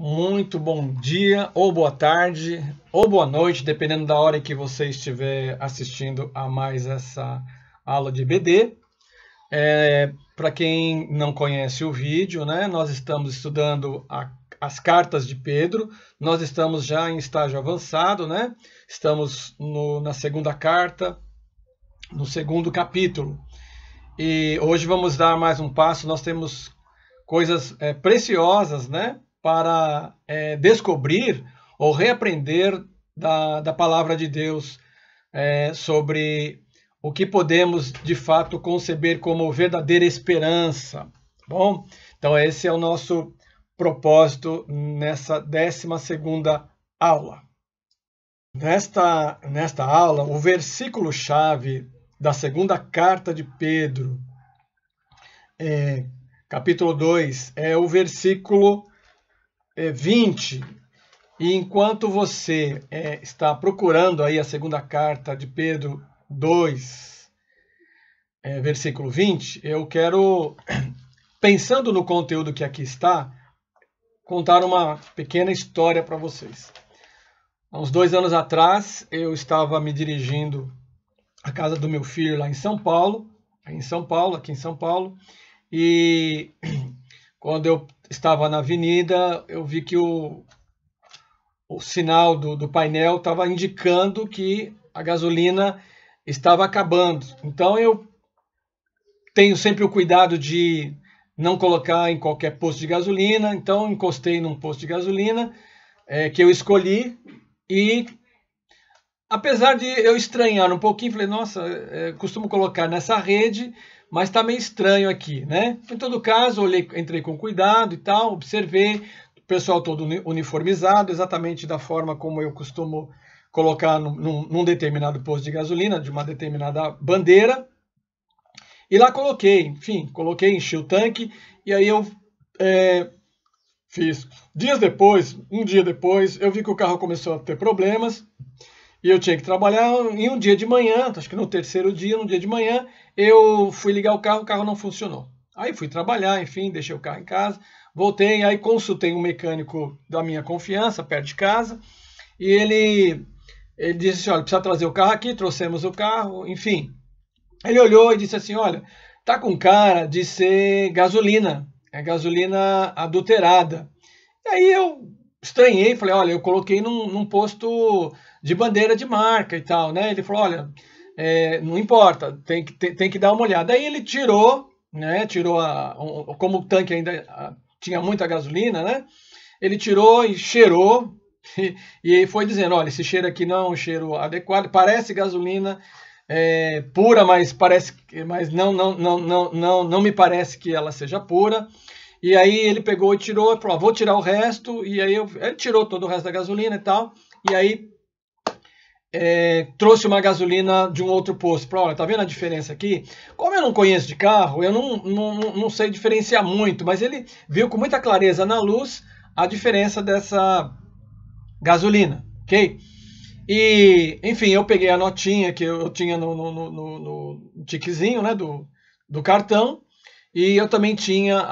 Muito bom dia, ou boa tarde, ou boa noite, dependendo da hora em que você estiver assistindo a mais essa aula de EBD. Para quem não conhece o vídeo, né, nós estamos estudando as cartas de Pedro, nós estamos já em estágio avançado, né? Estamos na segunda carta, no segundo capítulo. E hoje vamos dar mais um passo, nós temos coisas preciosas, né, para descobrir ou reaprender da palavra de Deus sobre o que podemos de fato conceber como verdadeira esperança. Bom, então esse é o nosso propósito nessa 12ª aula. Nesta aula, o versículo-chave da segunda carta de Pedro, capítulo 2, é o versículo 20. E enquanto você está procurando aí a segunda carta de Pedro 2, versículo 20, eu quero, pensando no conteúdo que aqui está, contar uma pequena história para vocês. Há uns 2 anos atrás, eu estava me dirigindo à casa do meu filho lá em São Paulo, aqui em São Paulo, e quando eu estava na avenida, eu vi que o sinal do painel estava indicando que a gasolina estava acabando. Então eu tenho sempre o cuidado de não colocar em qualquer posto de gasolina, então encostei num posto de gasolina que eu escolhi e, apesar de eu estranhar um pouquinho, falei, nossa, costumo colocar nessa rede, mas está meio estranho aqui, né? Em todo caso, entrei com cuidado e tal, observei o pessoal todo uniformizado, exatamente da forma como eu costumo colocar num determinado posto de gasolina, de uma determinada bandeira. E lá coloquei, enfim, enchi o tanque, e aí eu fiz. Um dia depois, eu vi que o carro começou a ter problemas, e eu tinha que trabalhar em um dia de manhã, acho que no terceiro dia, no dia de manhã, eu fui ligar o carro não funcionou. Aí fui trabalhar, enfim, deixei o carro em casa, voltei, aí consultei um mecânico da minha confiança, perto de casa, e ele disse assim, olha, precisa trazer o carro aqui, trouxemos o carro, enfim. Ele olhou e disse assim, olha, tá com cara de ser gasolina, é gasolina adulterada. E aí eu estranhei, falei, olha, eu coloquei num posto de bandeira de marca e tal, né? Ele falou, olha, não importa, tem que dar uma olhada. Aí ele tirou, né? Como o tanque ainda tinha muita gasolina, né? Ele tirou e cheirou e foi dizendo, olha, esse cheiro aqui não é um cheiro adequado, parece gasolina pura, mas não me parece que ela seja pura. E aí ele pegou e tirou, falou, vou tirar o resto, e aí ele tirou todo o resto da gasolina e tal, e aí trouxe uma gasolina de um outro posto. Falou, olha, tá vendo a diferença aqui? Como eu não conheço de carro, eu não sei diferenciar muito, mas ele viu com muita clareza na luz a diferença dessa gasolina, ok? E, enfim, eu peguei a notinha que eu tinha no tiquezinho, né, do cartão, e eu também tinha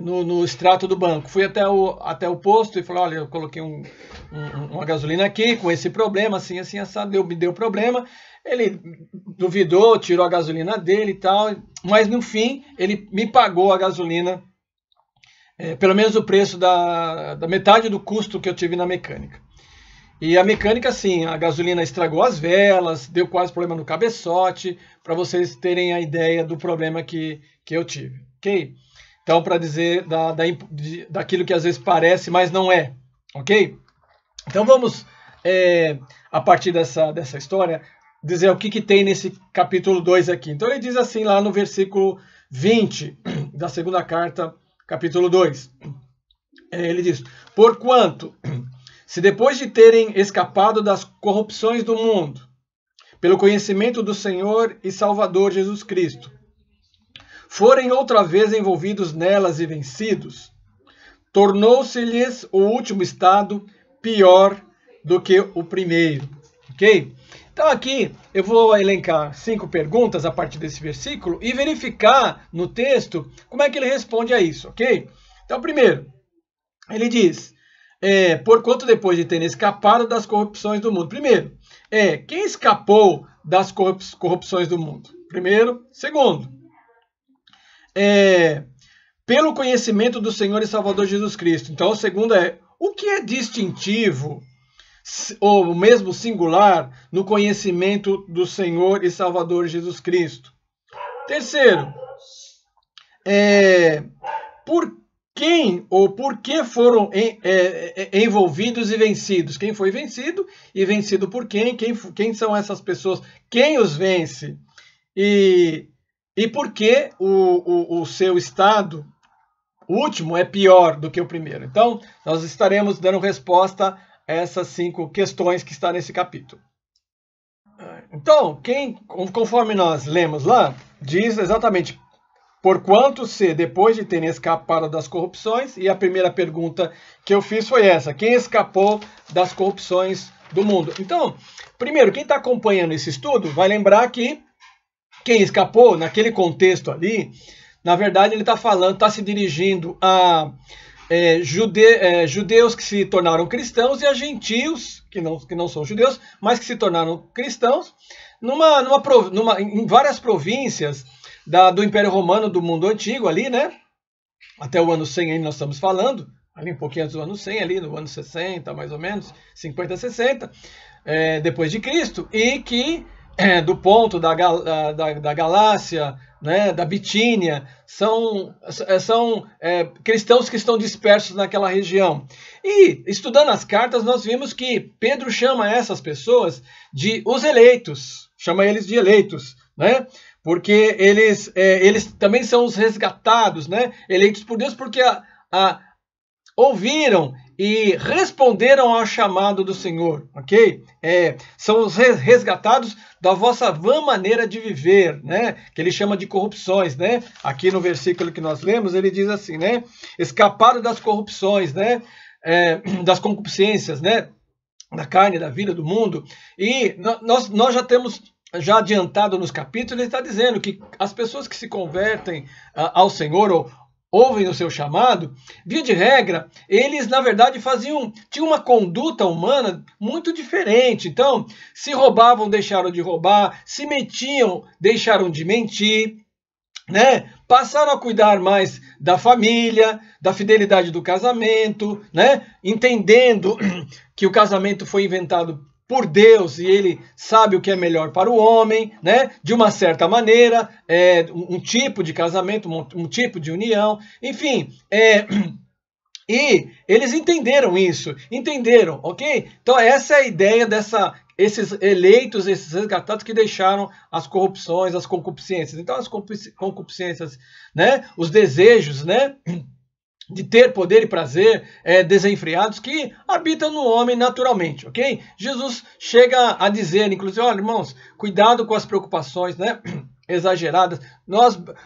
no extrato do banco. Fui até o posto e falei, olha, eu coloquei uma gasolina aqui com esse problema, assim, assado, me deu problema. Ele duvidou, tirou a gasolina dele e tal, mas no fim ele me pagou a gasolina, pelo menos o preço da metade do custo que eu tive na mecânica. E a mecânica, sim, a gasolina estragou as velas, deu quase problema no cabeçote, para vocês terem a ideia do problema que eu tive, ok? Então, para dizer daquilo que às vezes parece, mas não é, ok? Então vamos, a partir dessa história, dizer o que tem nesse capítulo 2 aqui. Então ele diz assim lá no versículo 20 da segunda carta, capítulo 2. Ele diz, porquanto, se depois de terem escapado das corrupções do mundo, pelo conhecimento do Senhor e Salvador Jesus Cristo, forem outra vez envolvidos nelas e vencidos, tornou-se-lhes o último estado pior do que o primeiro. Ok? Então aqui eu vou elencar 5 perguntas a partir desse versículo e verificar no texto como é que ele responde a isso, ok? Então primeiro, Ele diz, porquanto depois de terem escapado das corrupções do mundo. Primeiro, quem escapou das corrupções do mundo? Primeiro. Segundo, pelo conhecimento do Senhor e Salvador Jesus Cristo. Então, o segundo o que é distintivo, ou mesmo singular, no conhecimento do Senhor e Salvador Jesus Cristo? Terceiro, por quem ou por que foram envolvidos e vencidos? Quem foi vencido e vencido por quem? Quem são essas pessoas? Quem os vence? E por que o seu estado último é pior do que o primeiro? Então, nós estaremos dando resposta a essas 5 questões que estão nesse capítulo. Então, conforme nós lemos lá, diz exatamente: porquanto se, depois de terem escapado das corrupções, e a primeira pergunta que eu fiz foi essa: quem escapou das corrupções do mundo? Então, primeiro, quem está acompanhando esse estudo vai lembrar que quem escapou, naquele contexto ali, na verdade ele está se dirigindo a judeus que se tornaram cristãos e a gentios, que não são judeus, mas que se tornaram cristãos, em várias províncias do Império Romano do mundo antigo ali, né? Até o ano 100 aí nós estamos falando, ali um pouquinho antes do ano 100, ali no ano 60, mais ou menos, 50, 60, depois de Cristo, e que do ponto da Galácia, né, da Bitínia, são cristãos que estão dispersos naquela região. E, estudando as cartas, nós vimos que Pedro chama essas pessoas de os eleitos, chama eles de eleitos, né? Porque eles também são os resgatados, né? Eleitos por Deus, porque ouviram e responderam ao chamado do Senhor, ok? São os resgatados da vossa vã maneira de viver, né? Que ele chama de corrupções, né? Aqui no versículo que nós lemos, ele diz assim, né? Escaparam das corrupções, né? Das concupiscências, né? Da carne, da vida, do mundo. E nós já temos adiantado nos capítulos, ele está dizendo que as pessoas que se convertem ao Senhor, ou ouvem o seu chamado, via de regra, eles na verdade tinham uma conduta humana muito diferente. Então, se roubavam, deixaram de roubar, se mentiam, deixaram de mentir, né? Passaram a cuidar mais da família, da fidelidade do casamento, né? Entendendo que o casamento foi inventado por Deus e ele sabe o que é melhor para o homem, né? De uma certa maneira, um tipo de casamento, um tipo de união, enfim, e eles entenderam isso, ok? Então essa é a ideia esses eleitos, esses resgatados que deixaram as corrupções, as concupiscências. Então as concupiscências, né? Os desejos, né? De ter poder e prazer desenfreados que habitam no homem naturalmente, ok? Jesus chega a dizer, inclusive, olha, irmãos, cuidado com as preocupações, né? Exageradas.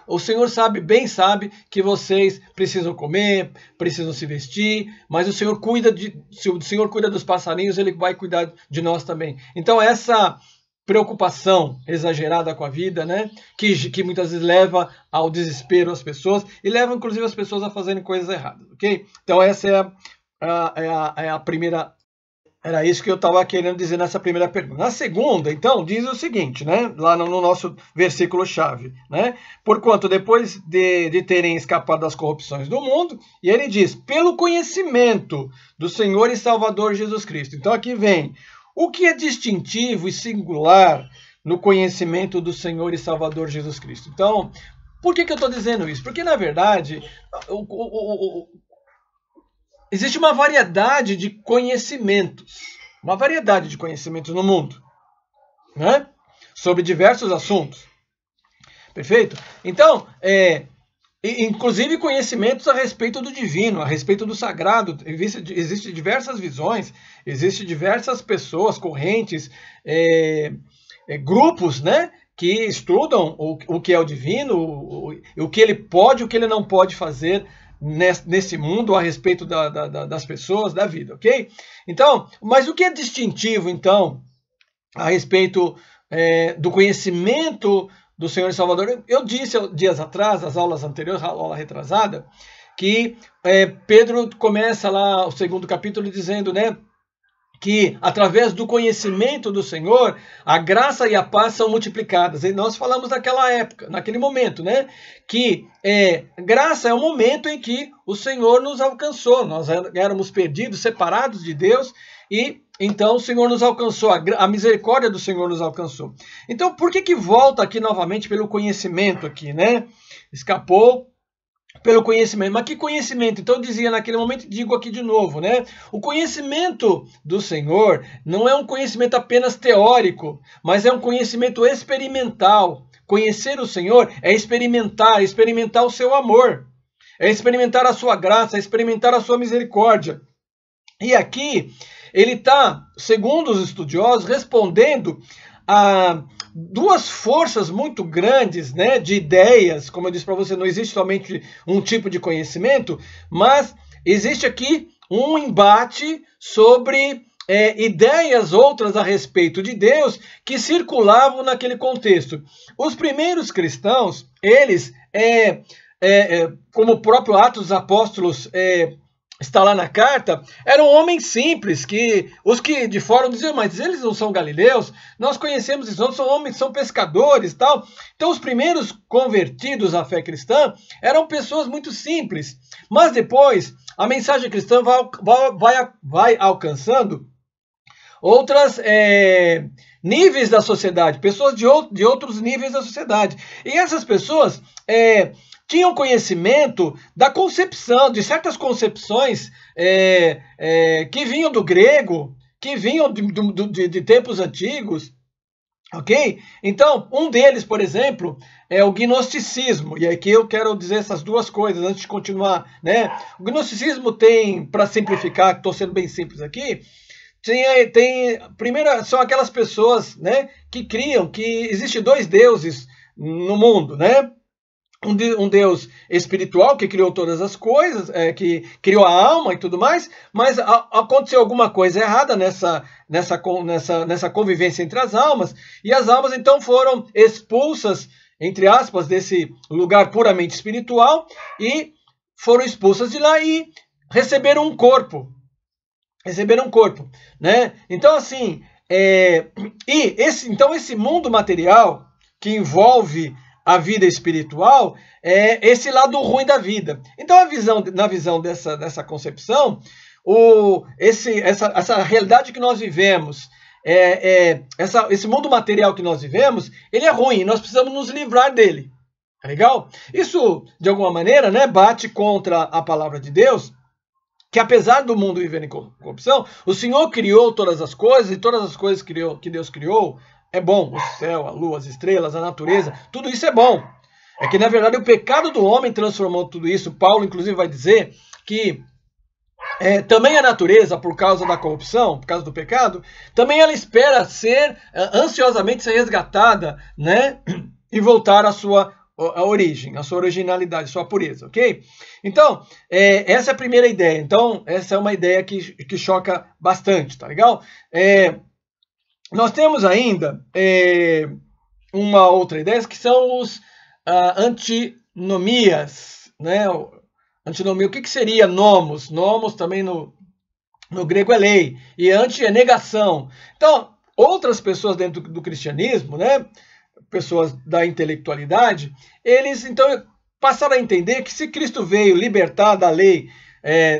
O Senhor bem sabe que vocês precisam comer, precisam se vestir, mas se o Senhor cuida dos passarinhos, ele vai cuidar de nós também. Então essa preocupação exagerada com a vida, né? Que muitas vezes leva ao desespero as pessoas e leva inclusive as pessoas a fazerem coisas erradas, ok? Então essa é a primeira. Era isso que eu estava querendo dizer nessa primeira pergunta. Na segunda, então, diz o seguinte, né? Lá no nosso versículo-chave, né? Porquanto depois de terem escapado das corrupções do mundo, e ele diz, pelo conhecimento do Senhor e Salvador Jesus Cristo. Então aqui vem o que é distintivo e singular no conhecimento do Senhor e Salvador Jesus Cristo. Então, por que eu estou dizendo isso? Porque, na verdade, existe uma variedade de conhecimentos. Uma variedade de conhecimentos no mundo, né? Sobre diversos assuntos. Perfeito? Então, inclusive conhecimentos a respeito do divino, a respeito do sagrado. Existem diversas visões, existem diversas pessoas, correntes, grupos, né, que estudam o que é o divino, o que ele pode, o que ele não pode fazer nesse mundo a respeito das pessoas, da vida, ok? Então, mas o que é distintivo, então, a respeito do conhecimento do Senhor e Salvador? Eu disse dias atrás, nas aulas anteriores, a aula retrasada, que Pedro começa lá o segundo capítulo dizendo, né, que através do conhecimento do Senhor, a graça e a paz são multiplicadas. E nós falamos naquela época, naquele momento, né? Que graça é o momento em que o Senhor nos alcançou. Nós éramos perdidos, separados de Deus, e então o Senhor nos alcançou, a misericórdia do Senhor nos alcançou. Então, por que volta aqui novamente pelo conhecimento aqui, né? Escapou pelo conhecimento. Mas que conhecimento? Então eu dizia naquele momento, digo aqui de novo, né? O conhecimento do Senhor não é um conhecimento apenas teórico, mas é um conhecimento experimental. Conhecer o Senhor é experimentar o seu amor, é experimentar a sua graça, é experimentar a sua misericórdia. E aqui ele está, segundo os estudiosos, respondendo a duas forças muito grandes, né, de ideias. Como eu disse para você, não existe somente um tipo de conhecimento, mas existe aqui um embate sobre ideias outras a respeito de Deus que circulavam naquele contexto. Os primeiros cristãos, eles, como o próprio Atos dos Apóstolos está lá na carta, eram homens simples, que os que de fora diziam, mas eles não são galileus, nós conhecemos eles, não são homens, são pescadores e tal. Então os primeiros convertidos à fé cristã eram pessoas muito simples, mas depois a mensagem cristã vai alcançando outras níveis da sociedade, pessoas de outros níveis da sociedade, e essas pessoas tinham conhecimento da concepção, de certas concepções que vinham do grego, que vinham de tempos antigos, ok? Então, um deles, por exemplo, é o gnosticismo, e aqui eu quero dizer essas duas coisas antes de continuar, né? O gnosticismo tem, para simplificar, estou sendo bem simples aqui, primeiro, são aquelas pessoas, né, que criam que existem dois deuses no mundo, né? Um Deus espiritual que criou todas as coisas, que criou a alma e tudo mais, mas aconteceu alguma coisa errada nessa convivência entre as almas, e as almas então foram expulsas, entre aspas, desse lugar puramente espiritual, e foram expulsas de lá e receberam um corpo. Né? Então, assim, esse mundo material que envolve a vida espiritual é esse lado ruim da vida. Então, na visão dessa concepção, essa realidade que nós vivemos, esse mundo material que nós vivemos, ele é ruim, nós precisamos nos livrar dele. Tá legal? Isso, de alguma maneira, né, bate contra a palavra de Deus, que apesar do mundo viver em corrupção, o Senhor criou todas as coisas, e todas as coisas que Deus criou é bom. O céu, a lua, as estrelas, a natureza, tudo isso é bom. É que, na verdade, o pecado do homem transformou tudo isso. Paulo, inclusive, vai dizer que também a natureza, por causa da corrupção, por causa do pecado, também ela espera ansiosamente ser resgatada, né? E voltar à sua origem, a sua originalidade, a sua pureza, ok? Então, essa é a primeira ideia. Então, essa é uma ideia que choca bastante, tá legal? Nós temos ainda uma outra ideia, que são os antinomias, né? Antinomia, o que seria nomos? Nomos também no grego é lei, e anti é negação. Então, outras pessoas dentro do cristianismo, né? Pessoas da intelectualidade, eles então passaram a entender que se Cristo veio libertar da lei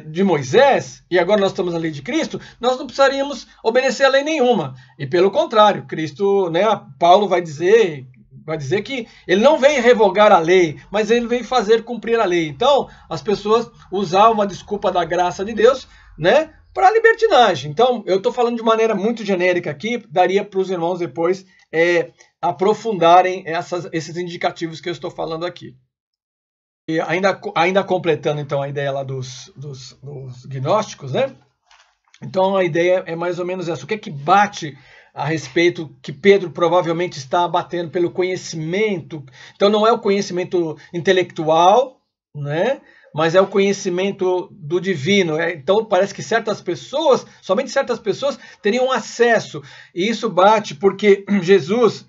de Moisés, e agora nós estamos na lei de Cristo, nós não precisaríamos obedecer a lei nenhuma. E pelo contrário, Cristo, né, Paulo vai dizer que ele não veio revogar a lei, mas ele veio fazer cumprir a lei. Então, as pessoas usavam a desculpa da graça de Deus, né, para a libertinagem. Então, eu estou falando de maneira muito genérica aqui, daria para os irmãos depois aprofundarem esses indicativos que eu estou falando aqui. E ainda completando então a ideia lá dos gnósticos, né? Então a ideia é mais ou menos essa. O que é que bate a respeito que Pedro provavelmente está batendo pelo conhecimento? Então não é o conhecimento intelectual, né? Mas é o conhecimento do divino. Então parece que somente certas pessoas teriam acesso. E isso bate porque Jesus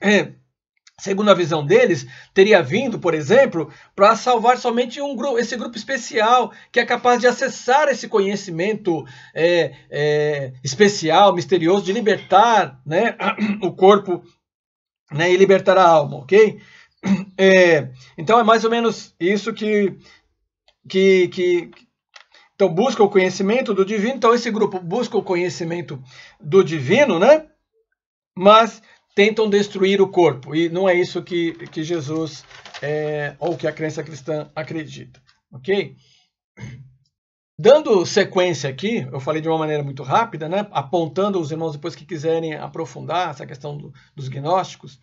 segundo a visão deles, teria vindo, por exemplo, para salvar somente esse grupo especial, que é capaz de acessar esse conhecimento especial, misterioso, de libertar, né, o corpo, né, e libertar a alma, ok? Então é mais ou menos isso que então busca o conhecimento do divino. Então esse grupo busca o conhecimento do divino, né? Mas tentam destruir o corpo. E não é isso que Jesus, ou que a crença cristã acredita. Ok? Dando sequência aqui, eu falei de uma maneira muito rápida, né? Apontando os irmãos depois que quiserem aprofundar essa questão dos gnósticos.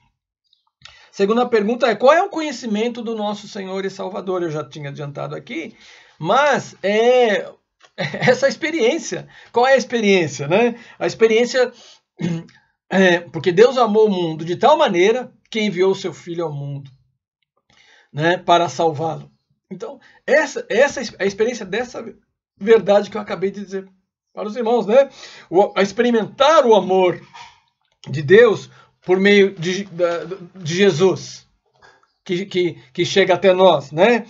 Segunda pergunta é: qual é o conhecimento do nosso Senhor e Salvador? Eu já tinha adiantado aqui, mas essa experiência. Qual é a experiência, né? A experiência porque Deus amou o mundo de tal maneira que enviou o seu Filho ao mundo, né, para salvá-lo. Então, essa é a experiência dessa verdade que eu acabei de dizer para os irmãos, né? A experimentar o amor de Deus por meio de Jesus, que chega até nós, né?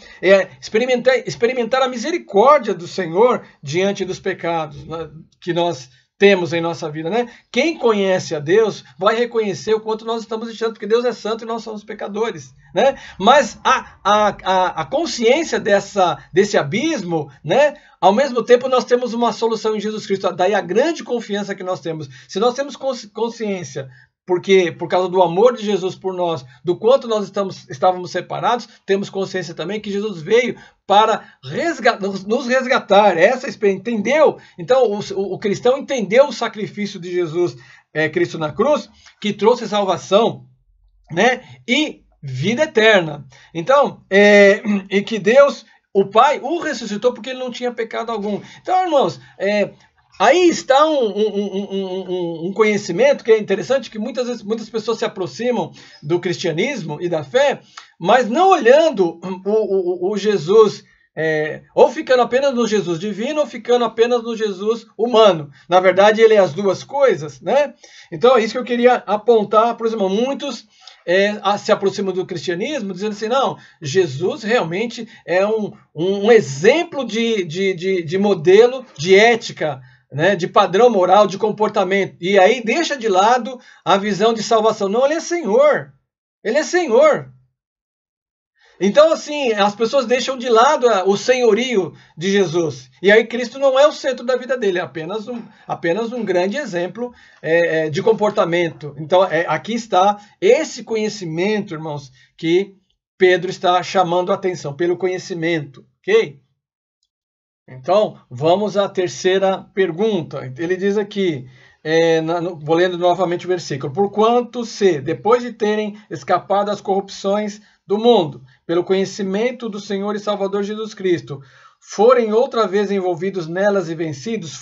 Experimentar a misericórdia do Senhor diante dos pecados, né, que nós temos em nossa vida, né? Quem conhece a Deus vai reconhecer o quanto nós estamos deixando, porque Deus é santo e nós somos pecadores, né? Mas a consciência desse abismo, né? Ao mesmo tempo nós temos uma solução em Jesus Cristo. Daí a grande confiança que nós temos. Se nós temos consciência, porque por causa do amor de Jesus por nós, do quanto nós estávamos separados, temos consciência também que Jesus veio para nos resgatar. Essa experiência, entendeu? Então o cristão entendeu o sacrifício de Jesus, Cristo na cruz, que trouxe salvação, né? E vida eterna. Então, e que Deus, o Pai, o ressuscitou porque ele não tinha pecado algum. Então, irmãos, aí está um conhecimento que é interessante, que muitas pessoas se aproximam do cristianismo e da fé, mas não olhando o Jesus, ou ficando apenas no Jesus divino, ou ficando apenas no Jesus humano. Na verdade, ele é as duas coisas, né? Então, é isso que eu queria apontar para os irmãos. Muitos se aproximam do cristianismo, dizendo assim: não, Jesus realmente é um exemplo de modelo de ética, né, de padrão moral, de comportamento. E aí deixa de lado a visão de salvação. Não, ele é Senhor. Ele é Senhor. Então, assim, as pessoas deixam de lado o senhorio de Jesus. E aí Cristo não é o centro da vida dele, é apenas um grande exemplo de comportamento. Então, aqui está esse conhecimento, irmãos, que Pedro está chamando a atenção, pelo conhecimento, ok? Então, vamos à terceira pergunta. Ele diz aqui, vou lendo novamente o versículo: porquanto se, depois de terem escapado das corrupções do mundo, pelo conhecimento do Senhor e Salvador Jesus Cristo, forem outra vez envolvidos nelas e vencidos,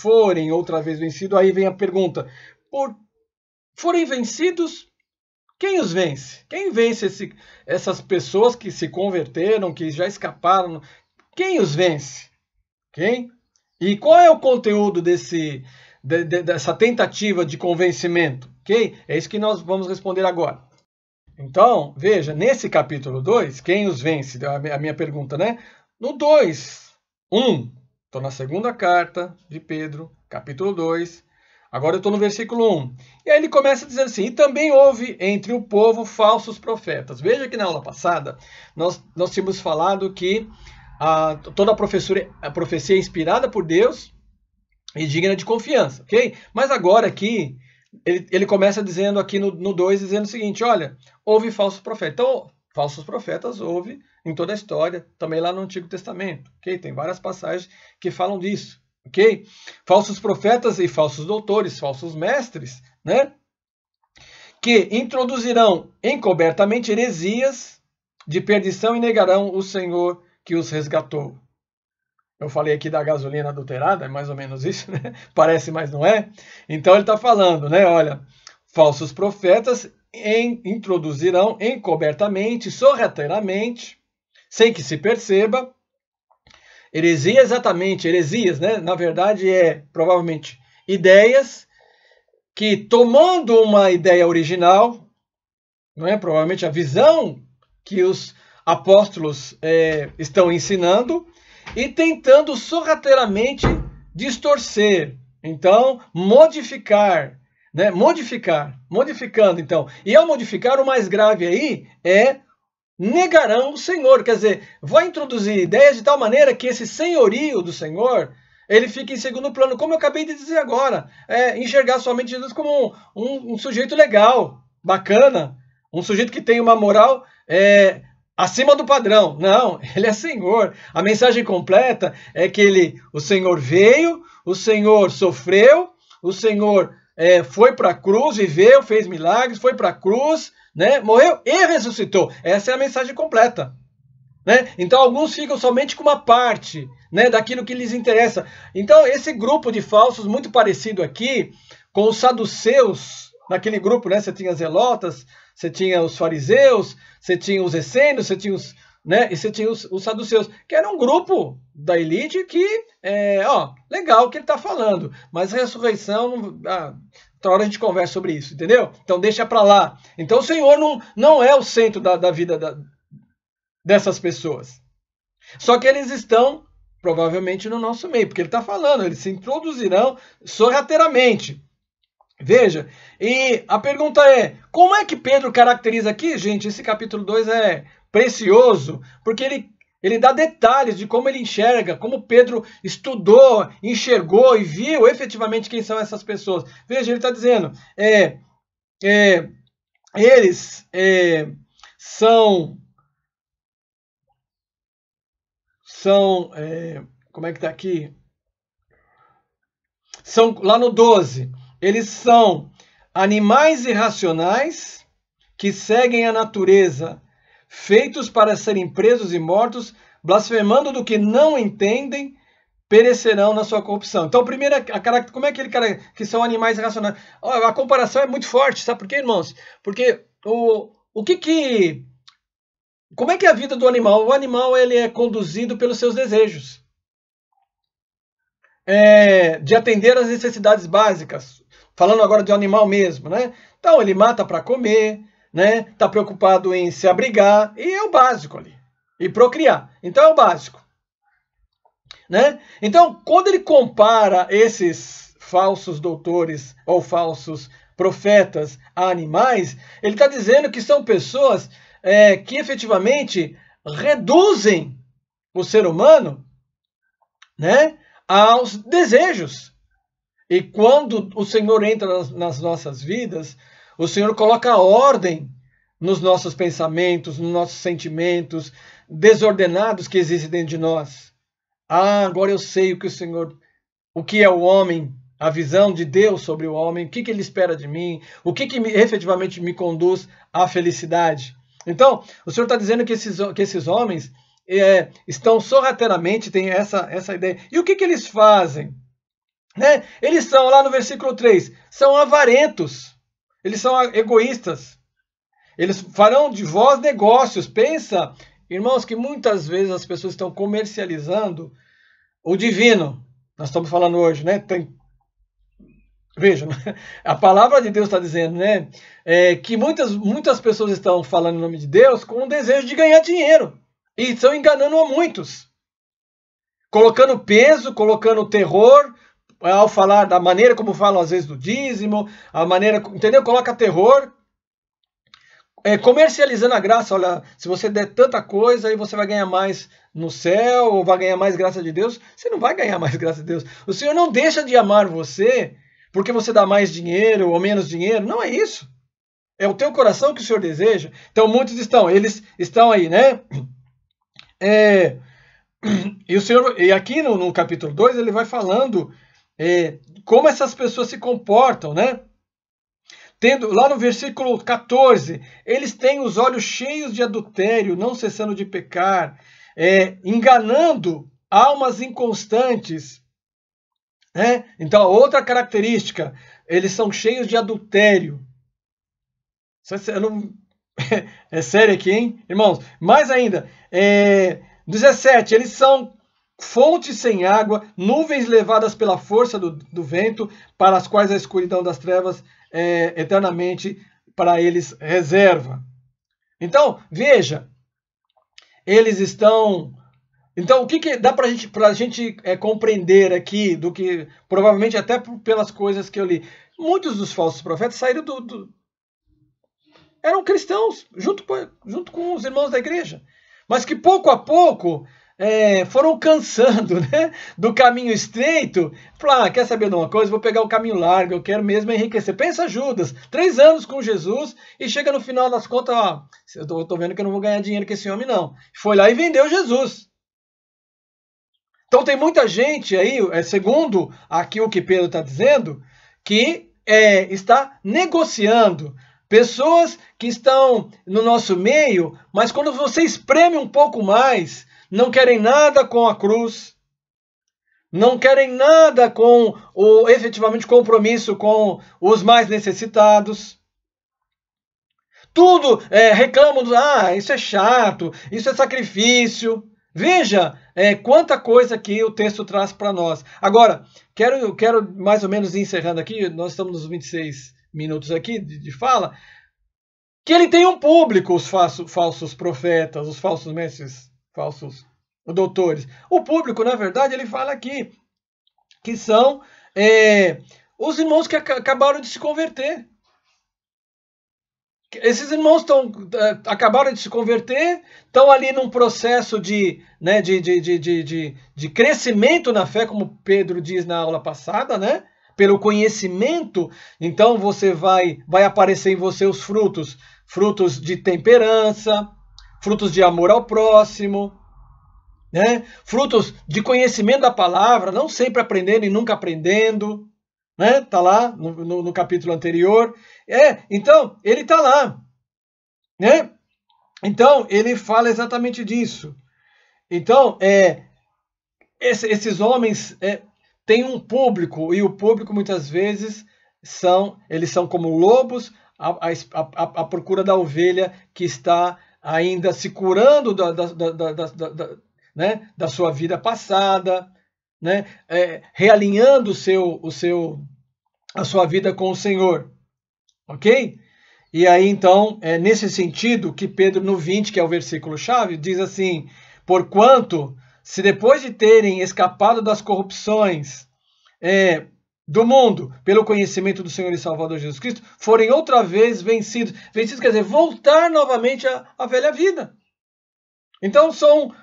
aí vem a pergunta: forem vencidos, quem os vence? Quem vence essas pessoas que se converteram, que já escaparam? Quem os vence? Okay? E qual é o conteúdo dessa tentativa de convencimento? Okay? É isso que nós vamos responder agora. Então, veja, nesse capítulo 2, quem os vence? A minha pergunta, né? No 2, 1, estou na segunda carta de Pedro, capítulo 2, agora eu estou no versículo 1. E aí ele começa dizendo assim: e também houve entre o povo falsos profetas. Veja que na aula passada nós tínhamos falado que toda a profecia é inspirada por Deus e digna de confiança, ok? Mas agora aqui, ele começa dizendo aqui no 2, dizendo o seguinte: olha, houve falsos profetas. Então, falsos profetas houve em toda a história, também lá no Antigo Testamento, ok? Tem várias passagens que falam disso, ok? Falsos profetas e falsos doutores, falsos mestres, né? Que introduzirão encobertamente heresias de perdição e negarão o Senhor que os resgatou. Eu falei aqui da gasolina adulterada, é mais ou menos isso, né? Parece, mas não é. Então ele está falando, né? Olha, falsos profetas introduzirão encobertamente, sorrateiramente, sem que se perceba, heresias, né? Na verdade, provavelmente ideias que, tomando uma ideia original, não é? Provavelmente a visão que os apóstolos estão ensinando e tentando sorrateiramente distorcer, então modificar, né? Modificando, então. E ao modificar, o mais grave aí é negarão o Senhor, quer dizer, vai introduzir ideias de tal maneira que esse senhorio do Senhor, ele fica em segundo plano, como eu acabei de dizer agora, enxergar somente Jesus como um sujeito legal, bacana, um sujeito que tem uma moral acima do padrão. Não, ele é Senhor. A mensagem completa é que o Senhor veio, o Senhor sofreu, o Senhor foi para a cruz, viveu, fez milagres, foi para a cruz, né, morreu e ressuscitou. Essa é a mensagem completa. Né? Então, alguns ficam somente com uma parte, né, daquilo que lhes interessa. Então, esse grupo de falsos, muito parecido aqui com os saduceus, naquele grupo, né, você tinha as zelotas, você tinha os fariseus, você tinha os essênios, você tinha e você tinha os saduceus, que era um grupo da elite que, legal o que ele está falando, mas ressurreição, outra hora a gente conversa sobre isso, entendeu? Então deixa para lá. Então o Senhor não é o centro da vida dessas pessoas. Só que eles estão, provavelmente, no nosso meio, porque ele está falando, eles se introduzirão sorrateiramente. Veja, e a pergunta é, como é que Pedro caracteriza aqui? Gente, esse capítulo 2 é precioso, porque ele dá detalhes de como ele enxerga, como Pedro estudou, enxergou e viu efetivamente quem são essas pessoas. Veja, ele está dizendo, eles são, como é que está aqui? São, lá no 12, eles são animais irracionais que seguem a natureza, feitos para serem presos e mortos, blasfemando do que não entendem, perecerão na sua corrupção. Então, primeiro, como é que ele que são animais irracionais? A comparação é muito forte, sabe por quê, irmãos? Porque como é que é a vida do animal? O animal ele é conduzido pelos seus desejos. De atender às necessidades básicas. Falando agora de um animal mesmo, né? Então, ele mata para comer, né? Está preocupado em se abrigar, e é o básico ali. E procriar. Então, é o básico. Né? Então, quando ele compara esses falsos doutores ou falsos profetas a animais, ele está dizendo que são pessoas que efetivamente reduzem o ser humano, né, aos desejos. E quando o Senhor entra nas nossas vidas, o Senhor coloca ordem nos nossos pensamentos, nos nossos sentimentos desordenados que existem dentro de nós. Agora eu sei o que é o homem, a visão de Deus sobre o homem, o que ele espera de mim, o que efetivamente me conduz à felicidade. Então, o Senhor está dizendo que esses homens estão sorrateiramente, tem essa ideia. E o que eles fazem? Né? Eles são, lá no versículo 3, são avarentos, eles são egoístas, eles farão de vós negócios. Pensa, irmãos, que muitas vezes as pessoas estão comercializando o divino. Nós estamos falando hoje, né? Veja, a palavra de Deus está dizendo, né? Que muitas pessoas estão falando em nome de Deus com o desejo de ganhar dinheiro. E estão enganando a muitos. Colocando peso, colocando terror, ao falar da maneira como falam às vezes do dízimo, a maneira, entendeu? Coloca terror, comercializando a graça. Olha, se você der tanta coisa, aí você vai ganhar mais no céu, ou vai ganhar mais graça de Deus. Você não vai ganhar mais graça de Deus. O Senhor não deixa de amar você porque você dá mais dinheiro ou menos dinheiro. Não é isso. É o teu coração que o Senhor deseja. Então muitos eles estão aí, né? E o Senhor, e aqui no capítulo 2, ele vai falando como essas pessoas se comportam, né? Tendo, lá no versículo 14, eles têm os olhos cheios de adultério, não cessando de pecar, enganando almas inconstantes. Né? Então, outra característica, eles são cheios de adultério. É sério aqui, hein, irmãos? Mais ainda, 17, eles são fontes sem água, nuvens levadas pela força do vento, para as quais a escuridão das trevas eternamente para eles reserva. Então, veja, eles estão... Então, o que dá para a gente compreender aqui, do que provavelmente até pelas coisas que eu li, muitos dos falsos profetas saíram eram cristãos, junto com os irmãos da igreja, mas que pouco a pouco foram cansando, né, do caminho estreito. Falaram, quer saber de uma coisa? Vou pegar o caminho largo, eu quero mesmo enriquecer. Pensa Judas, 3 anos com Jesus e chega no final das contas, ó, eu tô vendo que eu não vou ganhar dinheiro com esse homem não. Foi lá e vendeu Jesus. Então tem muita gente aí, segundo aqui o que Pedro está dizendo, que está negociando. Pessoas que estão no nosso meio, mas quando você espreme um pouco mais, não querem nada com a cruz, não querem nada com o efetivamente compromisso com os mais necessitados. Tudo reclamam, isso é chato, isso é sacrifício. Veja quanta coisa que o texto traz para nós. Agora, quero mais ou menos encerrando aqui, nós estamos nos 26 minutos aqui de fala, que ele tem um público, os falsos profetas, os falsos mestres, falsos doutores. O público, na verdade, ele fala aqui, que são os irmãos que acabaram de se converter. Esses irmãos acabaram de se converter, estão ali num processo de crescimento na fé, como Pedro diz na aula passada, né? Pelo conhecimento. Então você vai aparecer em você os frutos de temperança, frutos de amor ao próximo, né? Frutos de conhecimento da palavra, não sempre aprendendo e nunca aprendendo. Né? Tá lá no capítulo anterior. Então, ele está lá. Né? Então, ele fala exatamente disso. Então, esses homens têm um público, e o público muitas vezes eles são como lobos à procura da ovelha que está ainda se curando da sua vida passada, né? Realinhando a sua vida com o Senhor, ok? E aí então, nesse sentido que Pedro no 20, que é o versículo chave, diz assim: porquanto, se depois de terem escapado das corrupções do mundo, pelo conhecimento do Senhor e Salvador Jesus Cristo, forem outra vez vencidos quer dizer, voltar novamente à velha vida. Então são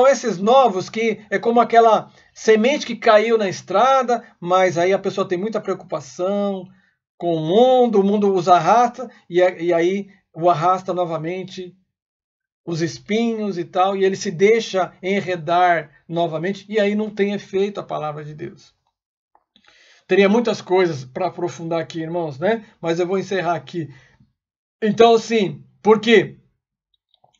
esses novos que é como aquela semente que caiu na estrada, mas aí a pessoa tem muita preocupação com o mundo os arrasta, e aí o arrasta novamente os espinhos e tal, e ele se deixa enredar novamente, e aí não tem efeito a palavra de Deus. Teria muitas coisas para aprofundar aqui, irmãos, né? Mas eu vou encerrar aqui. Então, assim, por quê?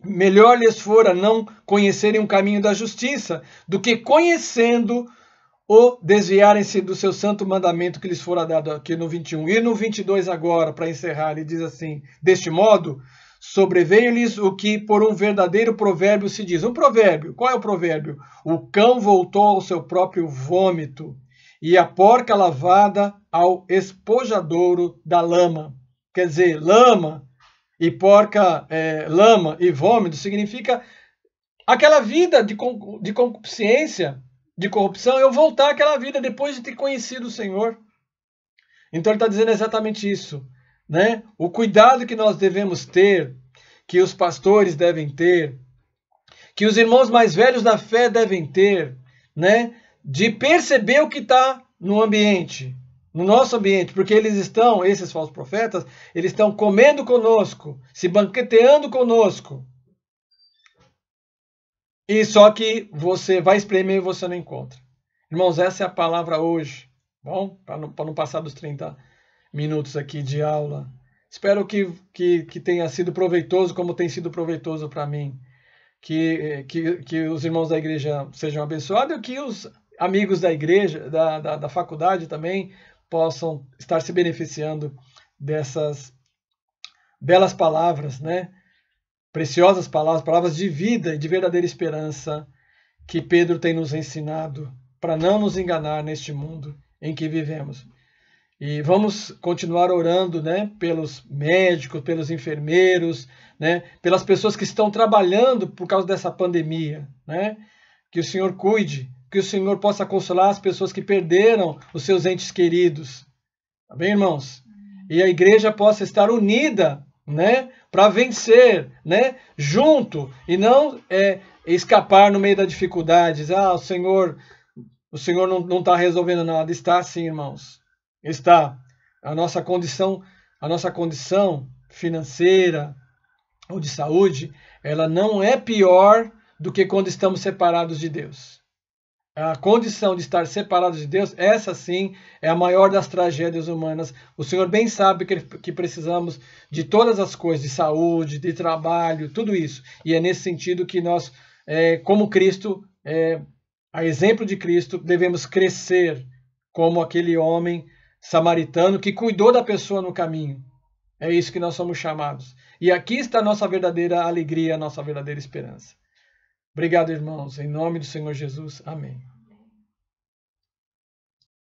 Melhor lhes fora não conhecerem o caminho da justiça, do que conhecendo desviarem-se do seu santo mandamento que lhes fora dado aqui no 21. E no 22 agora, para encerrar, ele diz assim: deste modo, sobreveio-lhes o que por um verdadeiro provérbio se diz. Um provérbio, qual é o provérbio? O cão voltou ao seu próprio vômito, e a porca lavada ao espojadouro da lama. Quer dizer, lama e porca, lama e vômito, significa aquela vida de concupiscência, de corrupção, eu voltar àquela vida depois de ter conhecido o Senhor. Então ele está dizendo exatamente isso, né? O cuidado que nós devemos ter, que os pastores devem ter, que os irmãos mais velhos da fé devem ter, né? De perceber o que está no ambiente, no nosso ambiente, porque esses falsos profetas, eles estão comendo conosco, se banqueteando conosco. E só que você vai espremer e você não encontra. Irmãos, essa é a palavra hoje. Bom, para não passar dos 30 minutos aqui de aula. Espero que tenha sido proveitoso, como tem sido proveitoso para mim. Que os irmãos da igreja sejam abençoados e que os amigos da igreja, da faculdade também, possam estar se beneficiando dessas belas palavras, né? Preciosas palavras, palavras de vida e de verdadeira esperança que Pedro tem nos ensinado para não nos enganar neste mundo em que vivemos. E vamos continuar orando, né, pelos médicos, pelos enfermeiros, né, pelas pessoas que estão trabalhando por causa dessa pandemia, né? Que o Senhor cuide, que o Senhor possa consolar as pessoas que perderam os seus entes queridos. Tá bem, irmãos? E a igreja possa estar unida, né, para vencer, né, junto, e não escapar no meio das dificuldades. Ah, o Senhor não está resolvendo nada. Está sim, irmãos. Está. A nossa condição financeira ou de saúde, ela não é pior do que quando estamos separados de Deus. A condição de estar separados de Deus, essa sim é a maior das tragédias humanas. O Senhor bem sabe que precisamos de todas as coisas, de saúde, de trabalho, tudo isso. E é nesse sentido que nós, como Cristo, a exemplo de Cristo, devemos crescer como aquele homem samaritano que cuidou da pessoa no caminho. É isso que nós somos chamados. E aqui está a nossa verdadeira alegria, a nossa verdadeira esperança. Obrigado, irmãos. Em nome do Senhor Jesus. Amém.